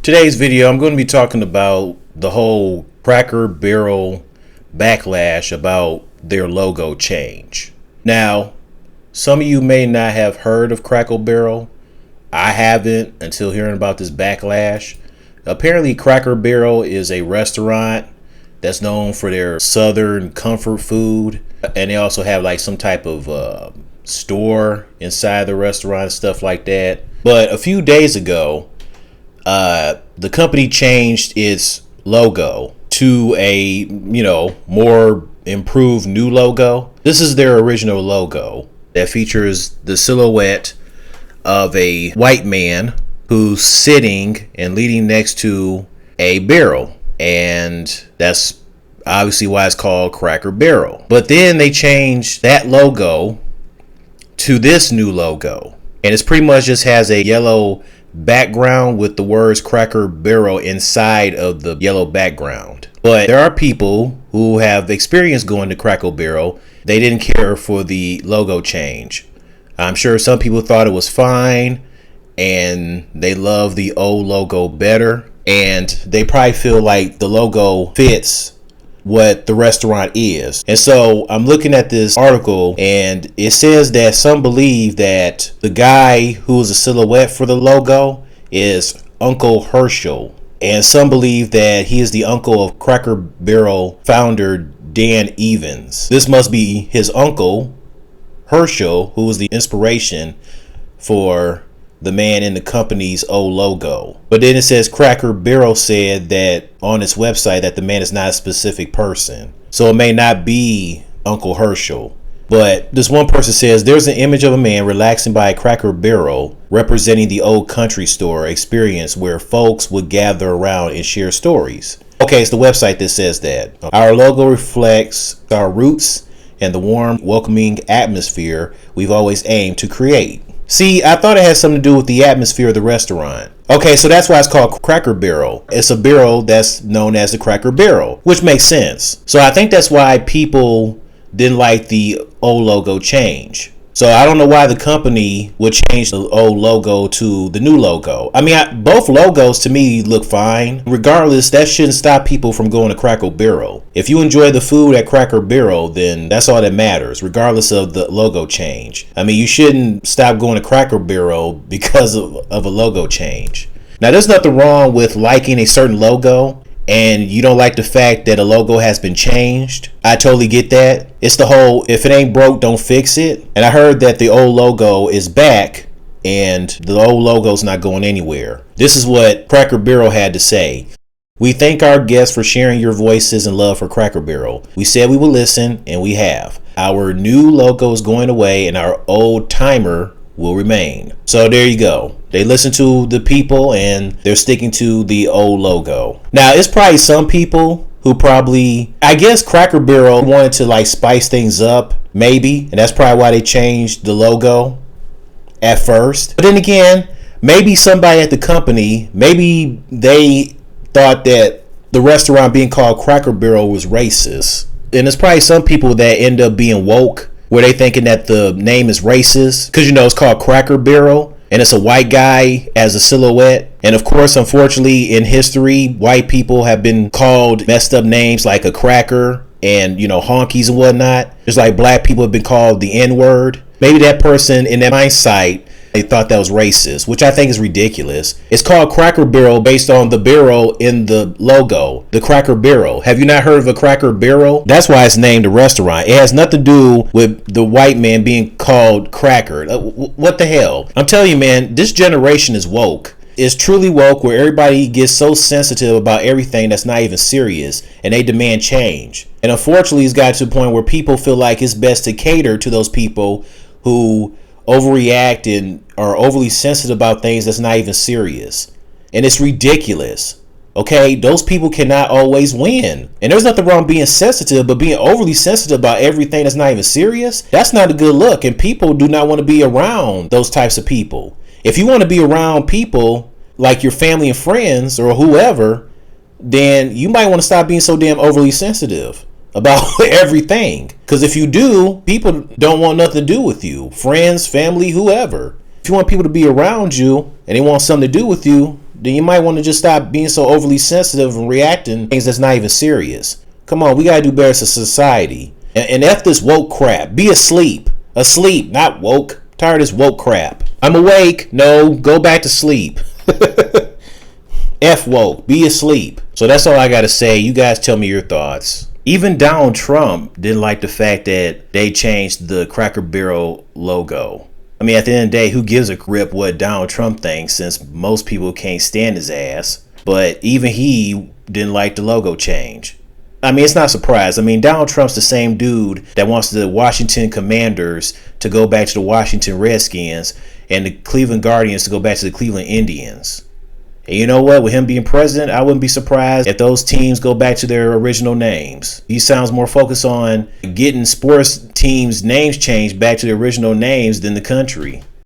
Today's video, I'm going to be talking about the whole Cracker Barrel backlash about their logo change. Now, some of you may not have heard of Cracker Barrel. I haven't until hearing about this backlash. Apparently, Cracker Barrel is a restaurant that's known for their southern comfort food. And they also have like some type of store inside the restaurant and stuff like that. But a few days ago, the company changed its logo to a, more improved new logo. This is their original logo that features the silhouette of a white man who's sitting and leaning next to a barrel. And that's obviously why it's called Cracker Barrel. But then they changed that logo to this new logo. And it's pretty much just has a yellow background with the words Cracker Barrel inside of the yellow background. But there are people who have experience going to Cracker Barrel. They didn't care for the logo change. I'm sure some people thought it was fine and they love the old logo better. And they probably feel like the logo fits what the restaurant is. And so I'm looking at this article and it says that some believe that the guy who's a silhouette for the logo is Uncle Herschel. And some believe that he is the uncle of Cracker Barrel founder Dan Evans. This must be his uncle, Herschel, who was the inspiration for the man in the company's old logo. But then it says Cracker Barrel said that on its website that the man is not a specific person. So it may not be Uncle Herschel. But this one person says there's an image of a man relaxing by a Cracker Barrel representing the old country store experience where folks would gather around and share stories. Okay, it's the website that says that. Our logo reflects our roots and the warm, welcoming atmosphere we've always aimed to create. See, I thought it had something to do with the atmosphere of the restaurant. Okay, so that's why it's called Cracker Barrel. It's a barrel that's known as the Cracker Barrel, which makes sense. So I think that's why people didn't like the old logo change. So I don't know why the company would change the old logo to the new logo. I mean, both logos to me look fine. Regardless, that shouldn't stop people from going to Cracker Barrel. If you enjoy the food at Cracker Barrel, then that's all that matters, regardless of the logo change. I mean, you shouldn't stop going to Cracker Barrel because of a logo change. Now, there's nothing wrong with liking a certain logo and you don't like the fact that a logo has been changed. I totally get that. It's the whole, if it ain't broke, don't fix it. And I heard that the old logo is back and the old logo's not going anywhere. This is what Cracker Barrel had to say. We thank our guests for sharing your voices and love for Cracker Barrel. We said we would listen, and we have. Our new logo is going away and our old timer will remain. So there you go. They listen to the people and they're sticking to the old logo. Now, it's probably some people who probably, I guess Cracker Barrel wanted to like spice things up, maybe. And that's probably why they changed the logo at first. But then again, maybe somebody at the company, maybe they thought that the restaurant being called Cracker Barrel was racist. And there's probably some people that end up being woke where they thinking that the name is racist because, it's called Cracker Barrel and it's a white guy as a silhouette. And of course, unfortunately, in history, white people have been called messed up names like a cracker and, honkies and whatnot. Just like black people have been called the N-word. Maybe that person in that hindsight, they thought that was racist, which I think is ridiculous. It's called Cracker Barrel based on the barrel in the logo, the Cracker Barrel. Have you not heard of a Cracker Barrel? That's why it's named a restaurant. It has nothing to do with the white man being called Cracker. What the hell? I'm telling you, man, this generation is woke. It's truly woke where everybody gets so sensitive about everything that's not even serious and they demand change. And unfortunately, it's got to the point where people feel like it's best to cater to those people who overreact and are overly sensitive about things that's not even serious. And it's ridiculous. Okay, those people cannot always win. And there's nothing wrong being sensitive, but being overly sensitive about everything that's not even serious, that's not a good look. And people do not want to be around those types of people. If you want to be around people like your family and friends or whoever, then you might want to stop being so damn overly sensitive about everything. Because if you do, people don't want nothing to do with you. Friends, family, whoever. If you want people to be around you and they want something to do with you, then you might want to just stop being so overly sensitive and reacting to things that's not even serious. Come on, we gotta do better as a society. And F this woke crap. Be asleep. Asleep, not woke. Tired of this woke crap. I'm awake. No, go back to sleep. F woke. Be asleep. So that's all I gotta say. You guys tell me your thoughts. Even Donald Trump didn't like the fact that they changed the Cracker Barrel logo. I mean, at the end of the day, who gives a rip what Donald Trump thinks, since most people can't stand his ass. But even he didn't like the logo change. I mean, it's not a surprise. I mean, Donald Trump's the same dude that wants the Washington Commanders to go back to the Washington Redskins and the Cleveland Guardians to go back to the Cleveland Indians. And you know what? With him being president, I wouldn't be surprised if those teams go back to their original names. He sounds more focused on getting sports teams' names changed back to their original names than the country.